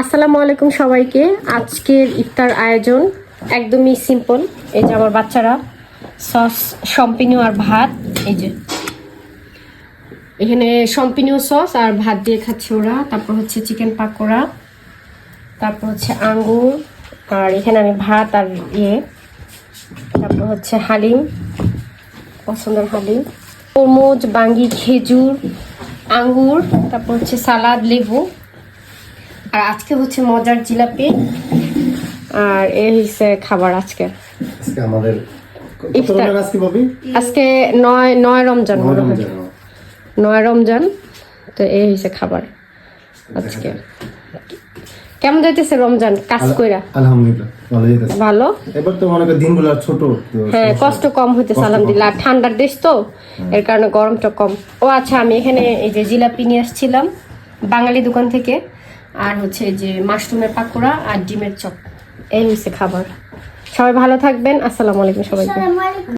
আসসালামু আলাইকুম সবাইকে। আজকের ইফতার আয়োজন একদমই সিম্পল। এই যে আমার বাচ্চারা সস সম্পিনিউ আর ভাত, এই যে এখানে সম্পিনিউ সস আর ভাত দিয়ে খাচ্ছে ওরা। তারপর হচ্ছে চিকেন পাকোড়া, তারপর হচ্ছে আঙ্গুর, আর এখানে আমি ভাত আর তারপর হচ্ছে হালিম, পছন্দের হালিম, তরমুজ, বাঙ্গি, খেজুর, আঙ্গুর, তারপর হচ্ছে সালাদ, লেবু, আর আজকে হচ্ছে মজার জিলাপি। আর এই হচ্ছে খাবার আজকে আমাদের ইফতার। আজকে 9 রমজান, 9 রমজান। তো এই হচ্ছে খাবার আজকে। কেমন যাইতেছে রমজান কাজ কইরা? আলহামদুলিল্লাহ ভালো যাইতেছে। ভালো। এবার তো মনে কর দিনগুলো ছোট, হ্যাঁ, কষ্ট কম হইতেছে আলহামদুলিল্লাহ। আর ঠান্ডার দেশ তো, এর কারণে গরমটা কম। ও আচ্ছা, আমি এখানে এই যে জিলাপি নিয়ে আসছিলাম বাঙালি দোকান থেকে, আর হচ্ছে এই যে মাশরুমের পাকোড়া আর ডিমের চপ। এই হচ্ছে খাবার। সবাই ভালো থাকবেন। আসসালামু আলাইকুম সবাইকে।